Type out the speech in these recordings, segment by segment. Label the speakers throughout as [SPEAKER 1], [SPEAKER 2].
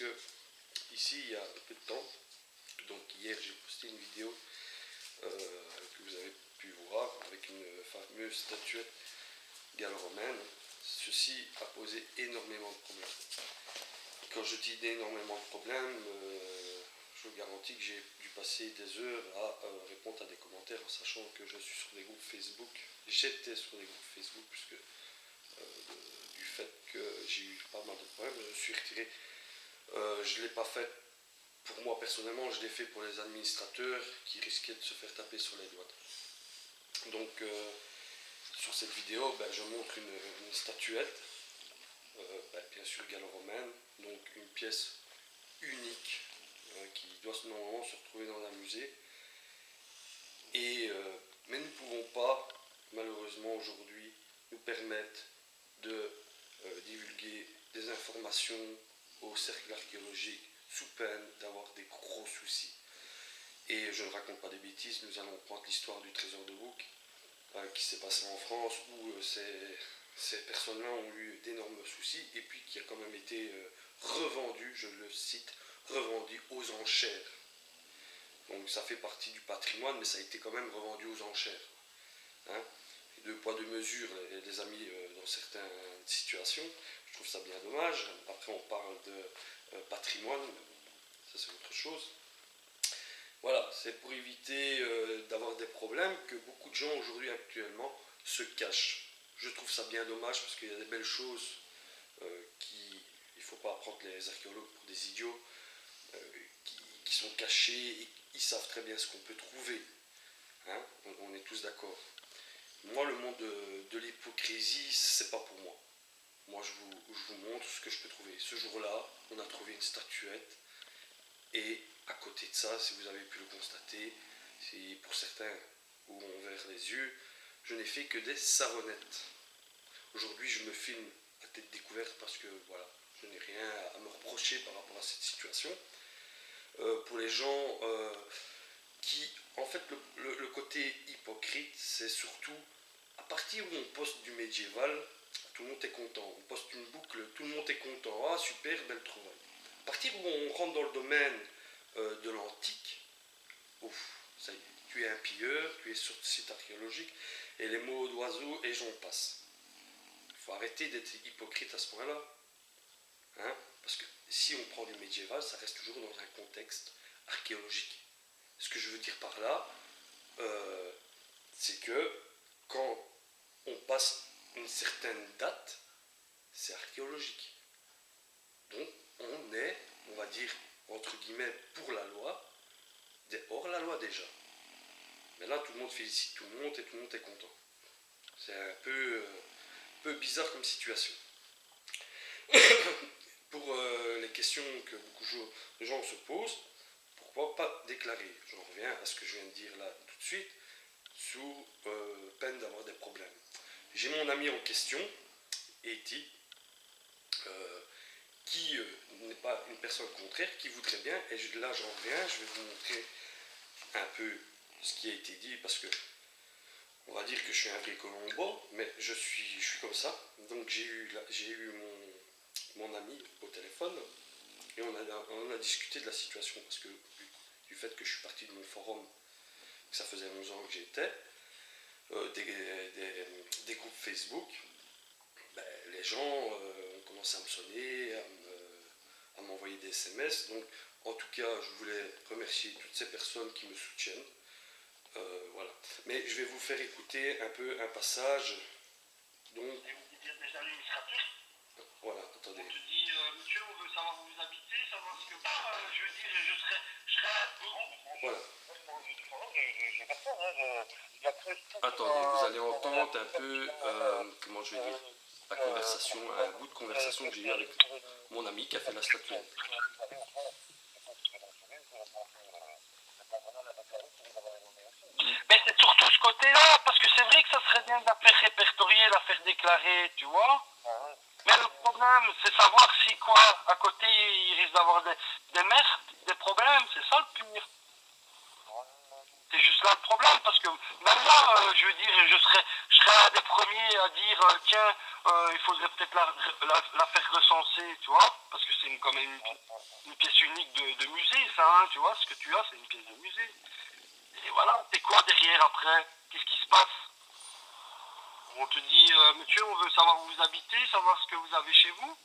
[SPEAKER 1] que ici, il y a un peu de temps, donc hier, j'ai posté une vidéo que vous avez pu voir avec une fameuse statuette gallo-romaine. Ceci a posé énormément de problèmes. Quand je dis énormément de problèmes, je vous garantis que j'ai dû passer des heures à répondre à des commentaires en sachant que je suis sur des groupes Facebook. J'étais sur des groupes Facebook puisque du fait que j'ai eu pas mal de problèmes, je me suis retiré. Je ne l'ai pas fait pour moi personnellement, je l'ai fait pour les administrateurs qui risquaient de se faire taper sur les doigts. Donc sur cette vidéo, je montre une statuette, bien sûr gallo-romaine, donc une pièce unique qui doit normalement se retrouver dans un musée. Mais nous ne pouvons pas, malheureusement aujourd'hui, nous permettre de divulguer des informations au cercle archéologique sous peine d'avoir des gros soucis. Et je ne raconte pas des bêtises, nous allons prendre l'histoire du trésor de Bouc qui s'est passé en France où ces personnes-là ont eu d'énormes soucis et puis qui a quand même été revendu, je le cite, revendu aux enchères. Donc ça fait partie du patrimoine, mais ça a été quand même revendu aux enchères. Hein, deux poids, deux mesures, les amis, dans certaines situations. Je trouve ça bien dommage. Après, on parle de patrimoine, ça c'est autre chose. Voilà, c'est pour éviter d'avoir des problèmes que beaucoup de gens aujourd'hui actuellement se cachent. Je trouve ça bien dommage parce qu'il y a des belles choses il ne faut pas prendre les archéologues pour des idiots, qui sont cachés et ils savent très bien ce qu'on peut trouver. Hein, on est tous d'accord. Moi, le monde de l'hypocrisie, c'est pas pour moi. Moi, je vous montre ce que je peux trouver. Ce jour-là, on a trouvé une statuette et à côté de ça, si vous avez pu le constater, si pour certains où on verre les yeux, je n'ai fait que des savonnettes. Aujourd'hui, je me filme à tête découverte parce que voilà, je n'ai rien à me reprocher par rapport à cette situation. Pour les gens qui, en fait, le côté hypocrite, c'est surtout à partir où on poste du médiéval, tout le monde est content. On poste une boucle, tout le monde est content. Ah super, belle trouvaille. À partir où on rentre dans le domaine de l'antique, ouf, ça y est, tu es un pilleur, tu es sur le site archéologique, et les mots d'oiseaux et j'en passe. Il faut arrêter d'être hypocrite à ce point-là. Hein, parce que si on prend du médiéval, ça reste toujours dans un contexte archéologique. Ce que je veux dire par là, c'est que quand on passe une certaine date, c'est archéologique. Donc on est, on va dire, entre guillemets, pour la loi, hors la loi déjà. Mais là, tout le monde félicite tout le monde et tout le monde est content. C'est un peu bizarre comme situation. Pour les questions que beaucoup de gens se posent, pourquoi pas déclarer? J'en reviens à ce que je viens de dire là tout de suite, sous peine d'avoir des problèmes. J'ai mon ami en question, Eti, qui n'est pas une personne contraire, qui voudrait bien, et là j'en reviens, je vais vous montrer un peu ce qui a été dit, parce que on va dire que je suis un vrai Colombo, mais je suis comme ça. Donc j'ai eu mon ami au téléphone, et on a discuté de la situation, parce que du fait que je suis parti de mon forum, que ça faisait 11 ans que j'étais, des groupes Facebook, les gens ont commencé à me sonner, à m'envoyer des SMS. Donc, en tout cas, je voulais remercier toutes ces personnes qui me soutiennent. Voilà. Mais je vais vous faire écouter un peu un passage. Donc,
[SPEAKER 2] et vous dites des administrateurs.
[SPEAKER 1] Voilà, attendez.
[SPEAKER 2] On te dit, monsieur, on veut savoir où vous habitez, savoir ce que. Je veux dire, je serai un peu grand.
[SPEAKER 1] Voilà.
[SPEAKER 2] J'ai personne,
[SPEAKER 1] Attendez, vous allez entendre un peu, comment je vais dire, la conversation, un bout de conversation que j'ai eu avec mon ami qui a fait la statuette.
[SPEAKER 2] Mais c'est surtout ce côté-là, parce que c'est vrai que ça serait bien de la faire répertorier, la faire déclarer, tu vois. Mais le problème, c'est savoir si quoi, à côté, il risque d'avoir des merdes, des problèmes, c'est ça le pire. C'est juste là le problème, parce que même là, je veux dire, je serais un des premiers à dire, tiens, il faudrait peut-être la faire recenser, tu vois, parce que c'est quand même une pièce unique de musée, ça, hein, tu vois, ce que tu as, c'est une pièce de musée. Et voilà, c'est quoi derrière après? Qu'est-ce qui se passe? On te dit, monsieur, on veut savoir où vous habitez, savoir ce que vous avez chez vous.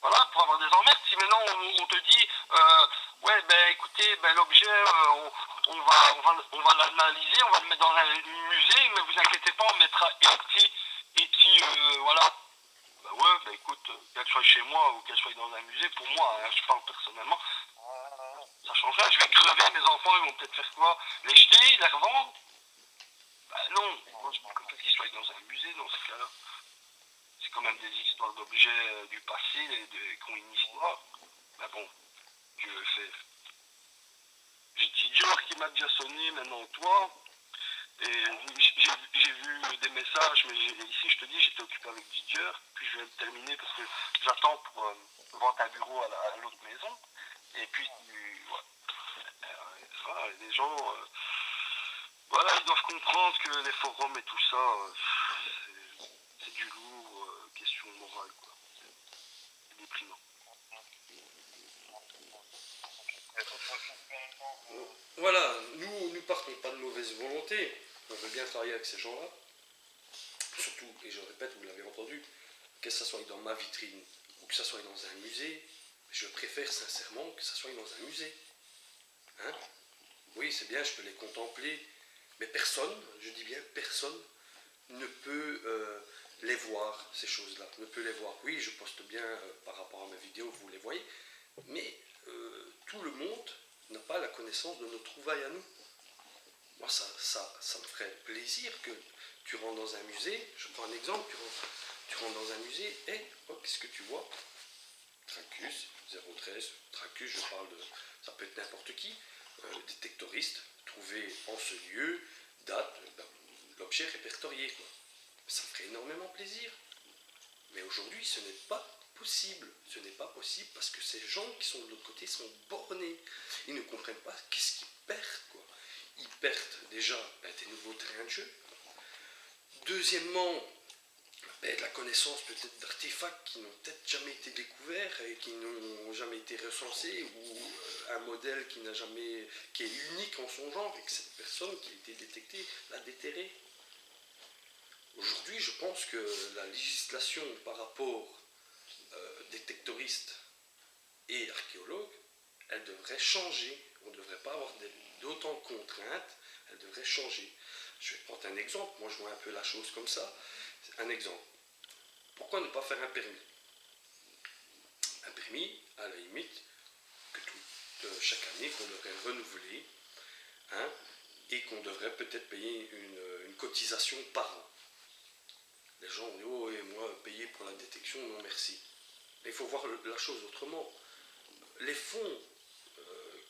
[SPEAKER 2] Voilà, pour avoir des emmerdes. Si maintenant on te dit, ouais, ben écoutez, ben l'objet, on va l'analyser, on va le mettre dans un musée, mais vous inquiétez pas, on mettra voilà. Ben ouais, ben écoute, qu'elle soit chez moi ou qu'elle soit dans un musée, pour moi, hein, je parle personnellement, ça change rien. Je vais crever, mes enfants, ils vont peut-être faire quoi? Les jeter, les revendre? Ben non, moi je préfère qu'ils soient dans un musée dans ce cas-là. C'est quand même des histoires d'objets du passé qui ont une histoire. Mais bon, je veux faire. J'ai Dior qui m'a déjà sonné, maintenant toi. Et j'ai vu des messages, mais ici je te dis, j'étais occupé avec Dior. Puis je vais terminer parce que j'attends pour vendre un bureau à l'autre maison. Et puis, ouais. Voilà, les gens, voilà, ils doivent comprendre que les forums et tout ça, c'est du lourd, question morale, quoi. C'est déprimant.
[SPEAKER 1] Voilà, nous ne partons pas de mauvaise volonté. On veut bien travailler avec ces gens-là. Surtout, et je répète, vous l'avez entendu, que ça soit dans ma vitrine ou que ça soit dans un musée, je préfère sincèrement que ça soit dans un musée. Hein? Oui, c'est bien, je peux les contempler, mais personne, je dis bien personne, ne peut les voir, ces choses-là, ne peut les voir. Oui, je poste bien par rapport à mes vidéos, vous les voyez, mais tout le monde n'a pas la connaissance de nos trouvailles à nous. Moi, ça me ferait plaisir que tu rentres dans un musée, je prends un exemple, tu rentres dans un musée, et oh, qu'est-ce que tu vois? Tracus 013, Tracus, je parle de, ça peut être n'importe qui, détectoriste, trouvé en ce lieu, date, l'objet répertorié, quoi. Ça me ferait énormément plaisir. Mais aujourd'hui, ce n'est pas possible. Ce n'est pas possible parce que ces gens qui sont de l'autre côté sont bornés. Ils ne comprennent pas qu'est-ce qu'ils perdent, quoi. Ils perdent déjà des nouveaux terrains de jeu. Deuxièmement, de la connaissance peut-être d'artefacts qui n'ont peut-être jamais été découverts et qui n'ont jamais été recensés, ou un modèle qui est unique en son genre et que cette personne qui a été détectée l'a déterré. Aujourd'hui, je pense que la législation par rapport détectoristes et archéologues, elle devrait changer. On ne devrait pas avoir d'autant de contraintes, elle devrait changer. Je vais prendre un exemple, moi je vois un peu la chose comme ça. Un exemple. Pourquoi ne pas faire un permis? Un permis, à la limite, que chaque année qu'on devrait renouveler, hein, et qu'on devrait peut-être payer une cotisation par an. Les gens ont dit, oh, et moi, payer pour la détection, non merci. Mais il faut voir la chose autrement. Les fonds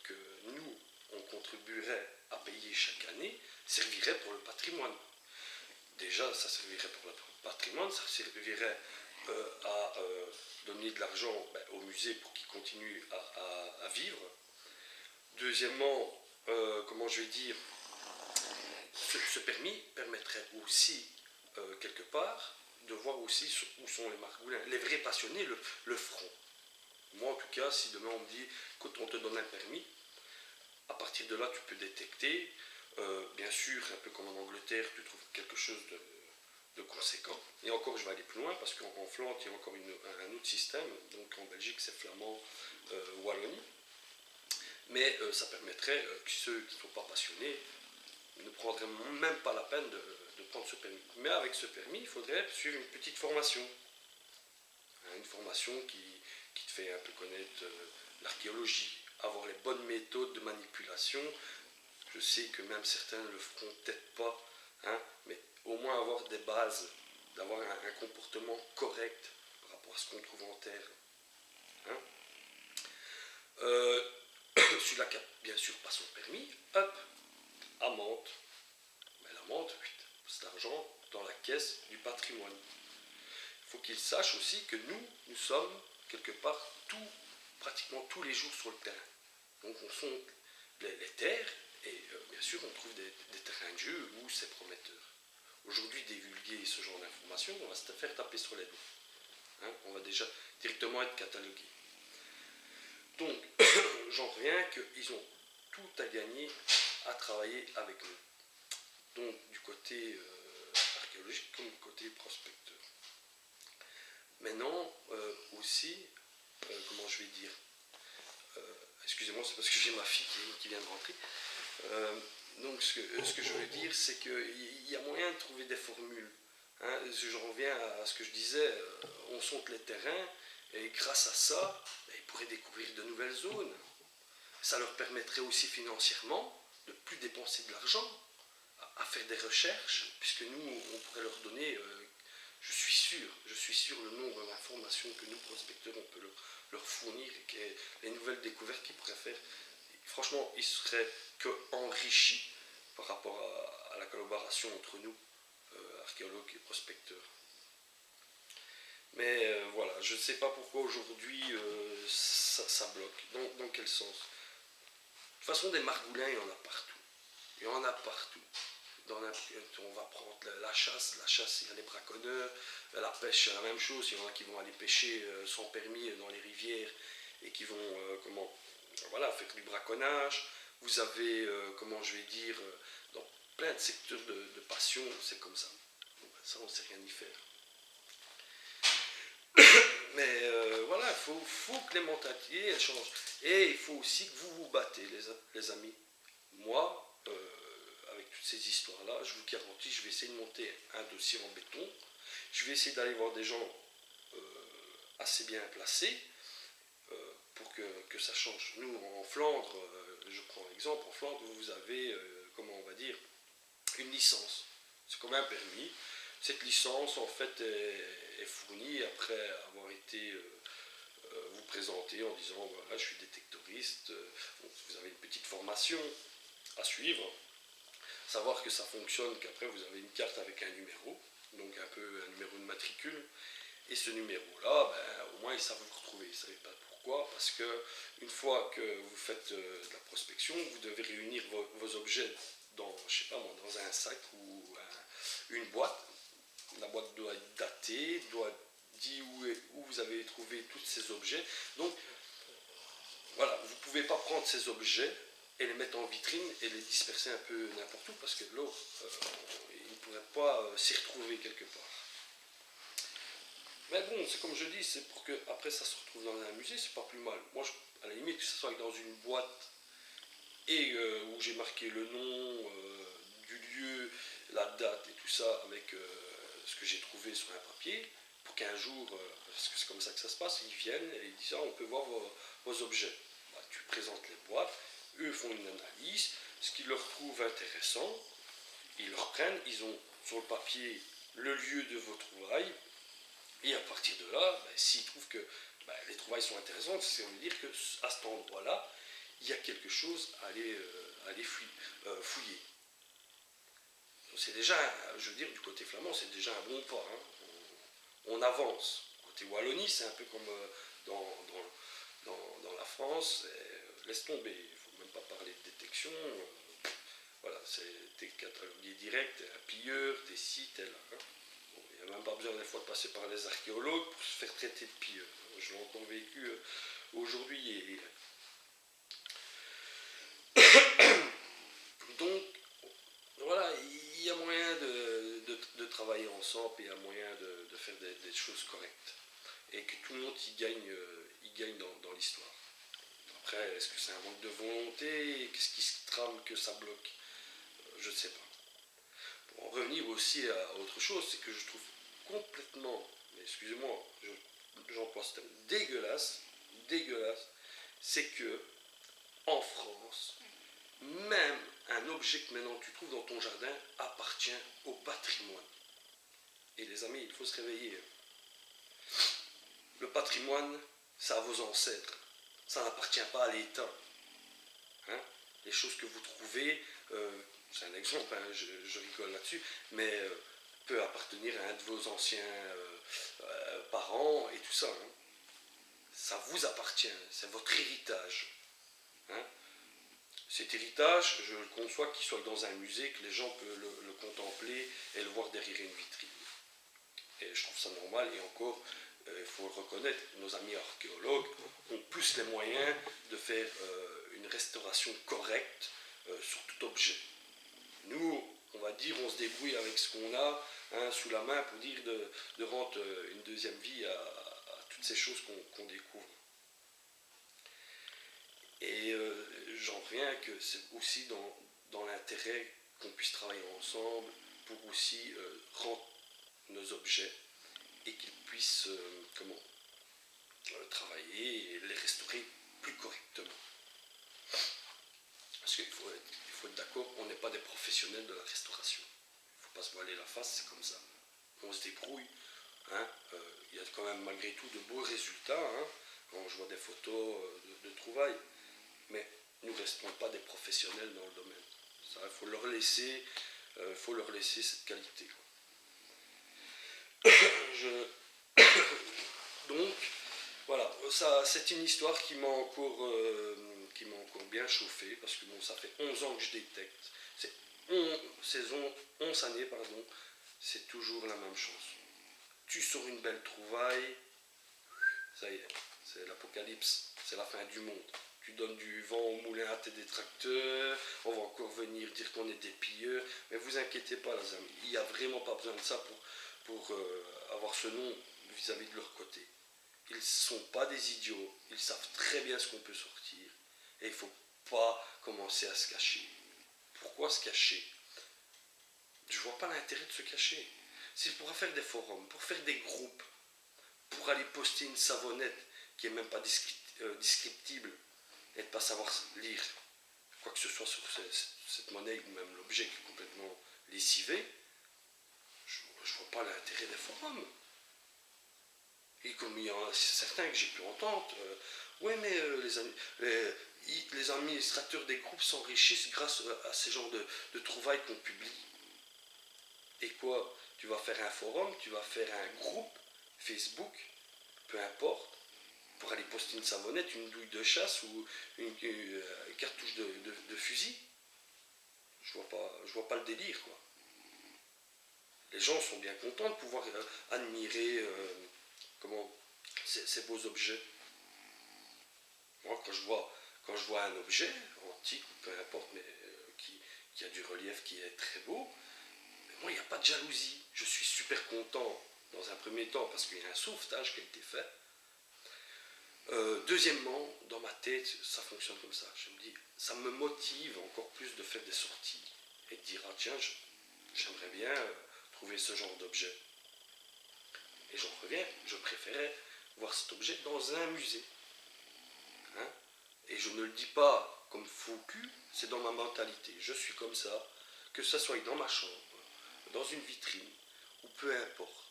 [SPEAKER 1] que nous, on contribuerait à payer chaque année, serviraient pour le patrimoine. Déjà, ça servirait pour le patrimoine, ça servirait à donner de l'argent au musée pour qu'il continue à vivre. Deuxièmement, comment je vais dire, ce permis permettrait aussi, quelque part, de voir aussi où sont les margoulins, les vrais passionnés, le feront. Moi, en tout cas, si demain on me dit, écoute, on te donne un permis, à partir de là, tu peux détecter. Bien sûr, un peu comme en Angleterre, tu trouves quelque chose de conséquent. Et encore, je vais aller plus loin, parce qu'en Flandre, il y a encore un autre système. Donc en Belgique, c'est flamand, Wallonie. Mais ça permettrait que ceux qui ne sont pas passionnés ne prendraient même pas la peine de prendre ce permis. Mais avec ce permis, il faudrait suivre une petite formation. Une formation qui te fait un peu connaître l'archéologie, avoir les bonnes méthodes de manipulation. Je sais que même certains ne le feront peut-être pas, hein, mais au moins avoir des bases, d'avoir un comportement correct par rapport à ce qu'on trouve en terre. Hein. Celui-là qui a bien sûr pas son permis, hop, amende. Mais l'amende, c'est l'argent dans la caisse du patrimoine. Il faut qu'il sache aussi que nous sommes quelque part pratiquement tous les jours sur le terrain. Donc les terres, et bien sûr on trouve des terrains de jeu où c'est prometteur. Aujourd'hui, divulguer ce genre d'informations, on va se faire taper sur les doigts. Hein, on va déjà directement être catalogué. Donc, j'en reviens qu'ils ont tout à gagner à travailler avec nous. Donc, du côté archéologique comme du côté prospecteur. Maintenant, aussi, comment je vais dire, excusez-moi, c'est parce que j'ai ma fille qui vient de rentrer. Donc, ce que je veux dire, c'est qu'il y a moyen de trouver des formules. Hein, je reviens à ce que je disais, on sonde les terrains, et grâce à ça, ils pourraient découvrir de nouvelles zones. Ça leur permettrait aussi financièrement de ne plus dépenser de l'argent à faire des recherches, puisque nous, on pourrait leur donner, je suis sûr le nombre d'informations que nous, prospecteurs, on peut leur fournir, et les nouvelles découvertes qu'ils pourraient faire. Franchement, ils seraient qu'enrichis par rapport à la collaboration entre nous, archéologues et prospecteurs. Mais voilà, je ne sais pas pourquoi aujourd'hui ça bloque. Dans quel sens? De toute façon, des margoulins, il y en a partout. Il y en a partout. On va prendre la chasse, il y a les braconneurs, la pêche, c'est la même chose. Il y en a qui vont aller pêcher sans permis dans les rivières et qui vont faire du braconnage. Vous avez, comment je vais dire, dans plein de secteurs de passion, c'est comme ça. Donc, ça, on ne sait rien y faire. Mais voilà, il faut que les mentalités elles changent. Et il faut aussi que vous vous battez, les amis. Moi, avec toutes ces histoires-là, je vous garantis, je vais essayer de monter un dossier en béton. Je vais essayer d'aller voir des gens assez bien placés pour que ça change. Nous, en Flandre, je prends l'exemple, en Flandre, vous avez, comment on va dire, une licence. C'est comme un permis. Cette licence, en fait, est fournie après avoir été vous présenter en disant, voilà, je suis détectoriste, vous avez une petite formation à suivre. Savoir que ça fonctionne, qu'après vous avez une carte avec un numéro, donc un peu un numéro de matricule, et ce numéro-là, au moins ils savent vous retrouver. Ils ne savent pas pourquoi, parce que une fois que vous faites de la prospection, vous devez réunir vos objets dans, je sais pas moi, dans un sac ou une boîte. La boîte doit être datée, doit dire où vous avez trouvé tous ces objets. Donc voilà, vous ne pouvez pas prendre ces objets et les mettre en vitrine et les disperser un peu n'importe où, parce que l'eau, ils ne pourraient pas s'y retrouver quelque part. Mais bon, c'est comme je dis, c'est pour que après ça se retrouve dans un musée, c'est pas plus mal. Moi, à la limite, que ce soit dans une boîte et où j'ai marqué le nom du lieu, la date et tout ça avec ce que j'ai trouvé sur un papier, pour qu'un jour, parce que c'est comme ça que ça se passe, ils viennent et ils disent on peut voir vos objets. Tu présentes les boîtes, eux font une analyse, ce qu'ils leur trouvent intéressant, ils le reprennent, ils ont sur le papier le lieu de vos trouvailles, et à partir de là, s'ils trouvent que les trouvailles sont intéressantes, ça veut dire qu'à cet endroit-là, il y a quelque chose à aller fouiller. Donc c'est déjà, je veux dire, du côté flamand, c'est déjà un bon pas. Hein. On avance. Côté Wallonie, c'est un peu comme dans la France. Laisse tomber, il ne faut même pas parler de détection. Voilà, t'es catalogué direct, un pilleur, t'es ci, t'es là. Hein. Bon, il n'y a même pas besoin des fois de passer par les archéologues pour se faire traiter de pilleur. Je l'ai encore vécu aujourd'hui et hier. Donc, voilà, il y a moyen de travailler ensemble et il y a moyen de faire des choses correctes. Et que tout le monde y gagne dans l'histoire. Après, est-ce que c'est un manque de volonté? Qu'est-ce qui se trame que ça bloque? Je ne sais pas. Pour en revenir aussi à autre chose, c'est que je trouve complètement, excusez-moi, j'emploie ce terme, dégueulasse, c'est que en France, même un objet que maintenant tu trouves dans ton jardin appartient au patrimoine. Et les amis, il faut se réveiller. Le patrimoine, c'est à vos ancêtres. Ça n'appartient pas à l'État. Hein? Les choses que vous trouvez, c'est un exemple, hein, je rigole là-dessus, mais peut appartenir à un de vos anciens parents et tout ça. Hein? Ça vous appartient, c'est votre héritage. Hein? cet héritage, je le conçois qu'il soit dans un musée, que les gens peuvent le contempler et le voir derrière une vitrine. Et je trouve ça normal, et encore, il faut le reconnaître, nos amis archéologues ont plus les moyens de faire une restauration correcte sur tout objet. Nous, on va dire, on se débrouille avec ce qu'on a sous la main pour dire de rendre une deuxième vie à toutes ces choses qu'on découvre. Et j'en reviens que c'est aussi dans l'intérêt qu'on puisse travailler ensemble pour aussi rendre nos objets et qu'ils puissent travailler et les restaurer plus correctement. Parce qu'il faut être d'accord, on n'est pas des professionnels de la restauration. Il ne faut pas se voiler la face, c'est comme ça. On se débrouille. Il y a quand même malgré tout de beaux résultats quand je vois des photos de trouvailles. Mais nous ne restons pas des professionnels dans le domaine. Il faut leur laisser cette qualité. Donc, voilà, c'est une histoire qui m'a encore bien chauffé, parce que bon, ça fait 11 ans que je détecte. C'est 11 années, pardon, c'est toujours la même chose. Tu sors une belle trouvaille, ça y est, c'est l'apocalypse, c'est la fin du monde. Tu donnes du vent au moulin à tes détracteurs, on va encore venir dire qu'on est des pilleurs, mais vous inquiétez pas les amis, il n'y a vraiment pas besoin de ça pour avoir ce nom vis-à-vis de leur côté. Ils ne sont pas des idiots, ils savent très bien ce qu'on peut sortir, et il ne faut pas commencer à se cacher. Pourquoi se cacher? Je ne vois pas l'intérêt de se cacher. C'est pour faire des forums, pour faire des groupes, pour aller poster une savonnette qui n'est même pas descriptible, et de ne pas savoir lire quoi que ce soit sur cette monnaie ou même l'objet qui est complètement lessivé, je ne vois pas l'intérêt des forums. Et comme il y en a certains que j'ai pu entendre, ouais mais les administrateurs des groupes s'enrichissent grâce à ces genres de trouvailles qu'on publie. Et quoi? Tu vas faire un forum, tu vas faire un groupe Facebook, peu importe, pour aller poster une savonnette, une douille de chasse ou une cartouche de fusil. Je vois pas le délire, quoi. Les gens sont bien contents de pouvoir admirer ces beaux objets. Moi, quand je vois un objet antique ou peu importe, mais qui a du relief qui est très beau, mais moi, il n'y a pas de jalousie. Je suis super content dans un premier temps parce qu'il y a un sauvetage qui a été fait. Deuxièmement, dans ma tête, ça fonctionne comme ça. Je me dis, ça me motive encore plus de faire des sorties et de dire, ah tiens, j'aimerais bien trouver ce genre d'objet. Et j'en reviens, je préférais voir cet objet dans un musée. Et je ne le dis pas comme faux cul, c'est dans ma mentalité. Je suis comme ça, que ce soit dans ma chambre, dans une vitrine, ou peu importe.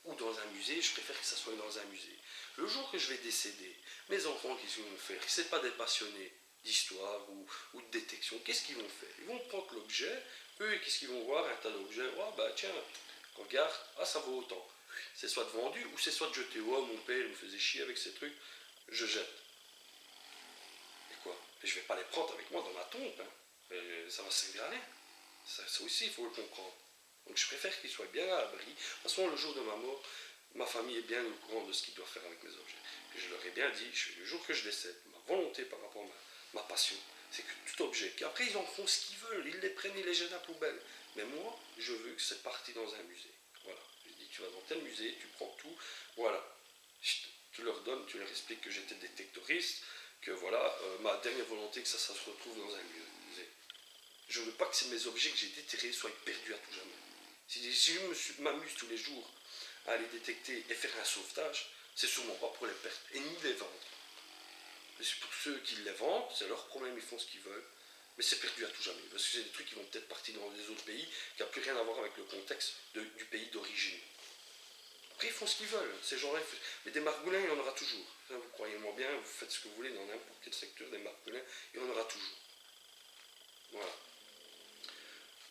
[SPEAKER 1] Ou dans un musée, je préfère que ça soit dans un musée. Le jour que je vais décéder, mes enfants, qu'est-ce qu'ils vont faire? Ce n'est pas des passionnés d'histoire ou de détection. Qu'est-ce qu'ils vont faire? Ils vont prendre l'objet, eux, qu'est-ce qu'ils vont voir? Un tas d'objets. Oh, bah tiens, regarde, ça vaut autant. C'est soit de vendu ou c'est soit de jeté. Oh, mon père me faisait chier avec ces trucs, je jette. Et quoi? Et je ne vais pas les prendre avec moi dans ma tombe. Ça va servir à rien. Ça aussi, il faut le comprendre. Donc je préfère qu'ils soient bien à l'abri. De toute façon, le jour de ma mort, ma famille est bien au courant de ce qu'ils doivent faire avec mes objets. Et je leur ai bien dit, le jour que je décède, ma volonté par rapport à ma passion, c'est que tout objet, qu'après ils en font ce qu'ils veulent, ils les prennent, ils les jettent à la poubelle. Mais moi, je veux que c'est parti dans un musée. Voilà. Je dis, tu vas dans tel musée, tu prends tout, voilà. Tu leur donnes, tu leur expliques que j'étais détectoriste, que voilà, ma dernière volonté, que ça se retrouve dans un musée. Je ne veux pas que mes objets que j'ai déterrés soient perdus à tout jamais. Si je m'amuse tous les jours à les détecter et faire un sauvetage, c'est sûrement pas pour les perdre et ni les vendre. Mais c'est pour ceux qui les vendent, c'est leur problème, ils font ce qu'ils veulent, mais c'est perdu à tout jamais. Parce que c'est des trucs qui vont peut-être partir dans des autres pays qui n'ont plus rien à voir avec le contexte du pays d'origine. Après, ils font ce qu'ils veulent, ces gens-là. Mais des margoulins, il y en aura toujours. Vous croyez-moi bien, vous faites ce que vous voulez dans n'importe quel secteur, des margoulins, il y en aura toujours. Voilà.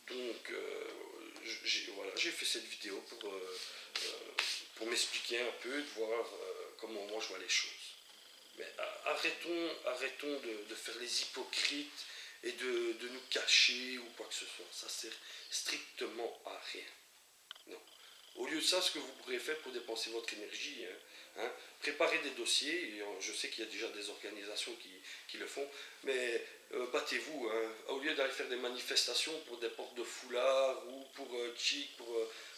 [SPEAKER 1] Donc, j'ai fait cette vidéo pour m'expliquer un peu, de voir comment moi je vois les choses. Mais arrêtons de faire les hypocrites et de nous cacher ou quoi que ce soit. Ça sert strictement à rien. Non. Au lieu de ça, ce que vous pourrez faire pour dépenser votre énergie, préparez des dossiers, et je sais qu'il y a déjà des organisations qui le font, mais battez-vous. Au lieu d'aller faire des manifestations pour des portes de foulard ou pour chic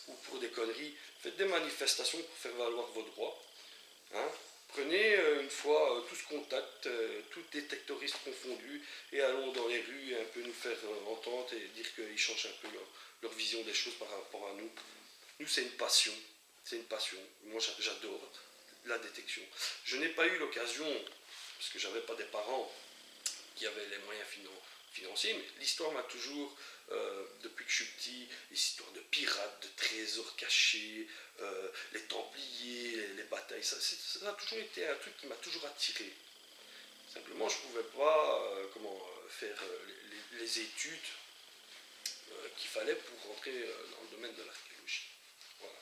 [SPEAKER 1] ou pour des conneries, faites des manifestations pour faire valoir vos droits. Hein. Prenez une fois tous contacts, tous détectoristes confondus, et allons dans les rues un peu nous faire entendre et dire qu'ils changent un peu leur vision des choses par rapport à nous. Nous, c'est une passion. C'est une passion. Moi, j'adore la détection. Je n'ai pas eu l'occasion, parce que j'avais pas des parents qui avaient les moyens financiers, mais l'histoire m'a toujours, depuis que je suis petit, les histoires de pirates, de trésors cachés, les Templiers, les batailles, ça a toujours été un truc qui m'a toujours attiré. Simplement, je ne pouvais pas faire les études qu'il fallait pour rentrer dans le domaine de l'archéologie. Voilà.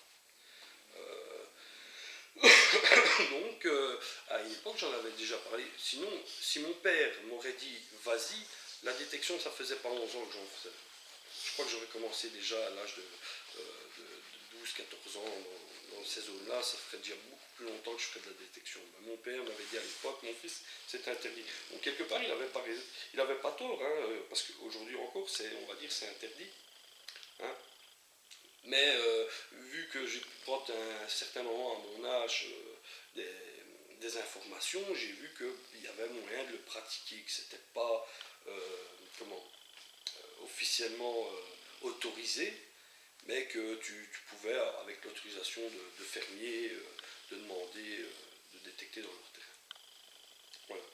[SPEAKER 1] Donc, à une époque, j'en avais déjà parlé. Sinon, si mon père m'aurait dit vas-y, la détection, ça faisait pas 11 ans que j'en faisais. Je crois que j'aurais commencé déjà à l'âge de 12-14 ans dans ces zones-là. Ça ferait déjà beaucoup plus longtemps que je ferais de la détection. Mais mon père m'avait dit à l'époque, mon fils, c'est interdit. Donc, quelque part, il n'avait pas tort, parce qu'aujourd'hui encore, on va dire, c'est interdit. Hein. Mais vu que j'ai pu prendre à un certain moment à mon âge des informations, j'ai vu qu'il y avait moyen de le pratiquer, que c'était pas officiellement autorisé, mais que tu pouvais, avec l'autorisation de fermiers, de demander de détecter dans leur terrain. Voilà.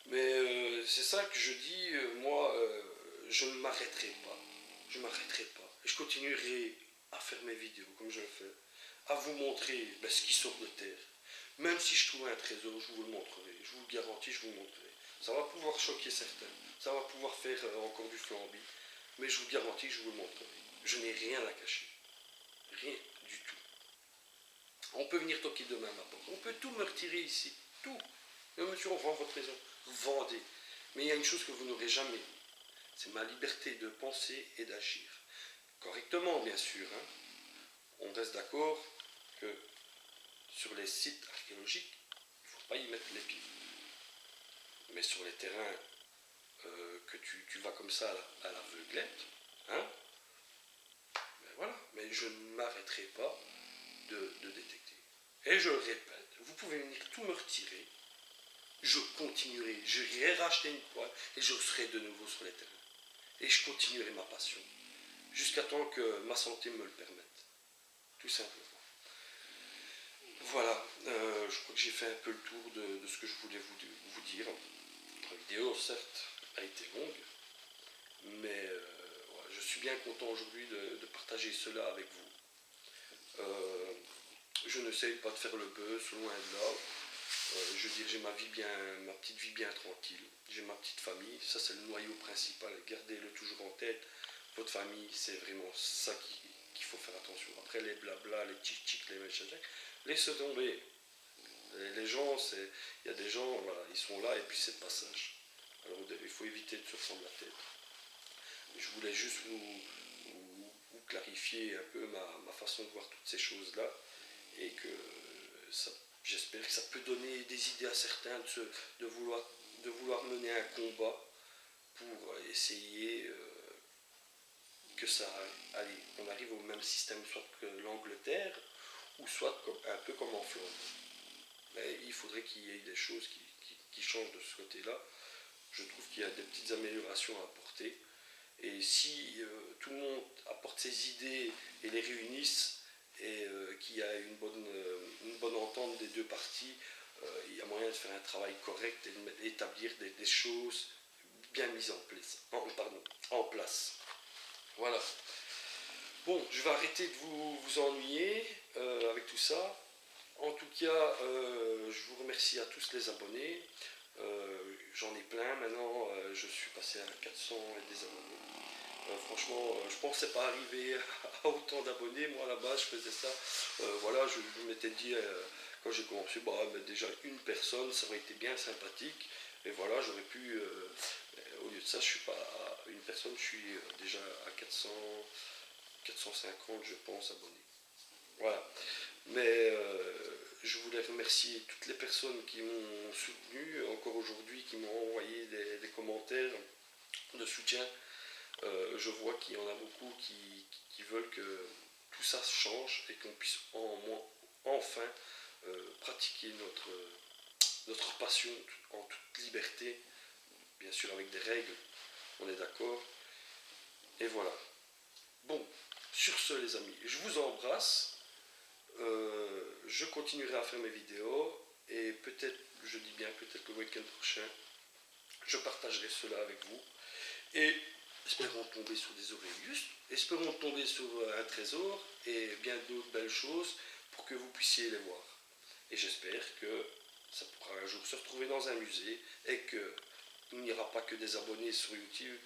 [SPEAKER 1] Mais c'est ça que je dis, moi, je ne m'arrêterai pas. Je ne m'arrêterai pas. Et je continuerai à faire mes vidéos comme je le fais, à vous montrer ce qui sort de terre. Même si je trouve un trésor, je vous le montrerai. Je vous le garantis, je vous le montrerai. Ça va pouvoir choquer certains. Ça va pouvoir faire encore du flambi. Mais je vous garantis que je vous le montrerai. Je n'ai rien à cacher. Rien du tout. On peut venir toquer demain à ma porte. On peut tout me retirer ici. Tout. Mais monsieur, on vend votre maison. Vendez. Mais il y a une chose que vous n'aurez jamais. C'est ma liberté de penser et d'agir. Correctement, bien sûr. On reste d'accord que sur les sites archéologiques, il ne faut pas y mettre les pieds. Mais sur les terrains que tu vas comme ça à l'aveuglette, ben voilà. Mais je ne m'arrêterai pas de détecter. Et je le répète, vous pouvez venir tout me retirer, je continuerai, j'irai racheter une poêle et je serai de nouveau sur les terrains. Et je continuerai ma passion, jusqu'à temps que ma santé me le permette. Tout simplement. Voilà, je crois que j'ai fait un peu le tour de ce que je voulais vous dire. La vidéo, certes, a été longue, mais ouais, je suis bien content aujourd'hui de partager cela avec vous. Je n'essaye pas de faire le buzz, loin de là. Je veux dire, j'ai ma petite vie bien tranquille. J'ai ma petite famille, ça c'est le noyau principal. Gardez-le toujours en tête. Votre famille, c'est vraiment ça qu'il faut faire attention. Après les blabla, les tchic-tchic, les machins, laissez tomber. Les gens, il y a des gens, voilà, ils sont là et puis c'est de passage. Alors il faut éviter de se prendre la tête. Je voulais juste vous clarifier un peu ma façon de voir toutes ces choses-là et que j'espère que ça peut donner des idées à certains de vouloir mener un combat pour essayer que ça allez, on arrive au même système soit que l'Angleterre ou soit un peu comme en Flandre. Mais il faudrait qu'il y ait des choses qui changent de ce côté-là. Je trouve qu'il y a des petites améliorations à apporter. Et si tout le monde apporte ses idées et les réunisse, et qu'il y a une bonne entente des deux parties, il y a moyen de faire un travail correct et d'établir des choses bien mises en place. Voilà. Bon, je vais arrêter de vous ennuyer avec tout ça. En tout cas, je vous remercie à tous les abonnés. J'en ai plein maintenant, je suis passé à 400 et des abonnés. Franchement, je pensais pas arriver à autant d'abonnés. Moi à la base, je faisais ça. Voilà, je m'étais dit Quand j'ai commencé, bah, mais déjà une personne, ça aurait été bien sympathique. Et voilà, j'aurais pu, au lieu de ça, je suis pas à une personne, je suis déjà à 400, 450, je pense, abonnés. Voilà. Mais je voulais remercier toutes les personnes qui m'ont soutenu, encore aujourd'hui, qui m'ont envoyé des commentaires de soutien. Je vois qu'il y en a beaucoup qui veulent que tout ça change et qu'on puisse enfin pratiquer notre passion en toute liberté, bien sûr avec des règles, on est d'accord. Et voilà. Bon, sur ce les amis, je vous embrasse. Je continuerai à faire mes vidéos et peut-être, je dis bien peut-être le week-end prochain, je partagerai cela avec vous. Et espérons tomber sur des oreilles justes, espérons tomber sur un trésor et bien d'autres belles choses pour que vous puissiez les voir. Et j'espère que ça pourra un jour se retrouver dans un musée et qu'il n'y aura pas que des abonnés sur YouTube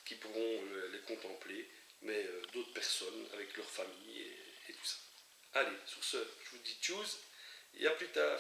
[SPEAKER 1] qui pourront les contempler, mais d'autres personnes avec leur famille et tout ça. Allez, sur ce, je vous dis tchuss et à plus tard.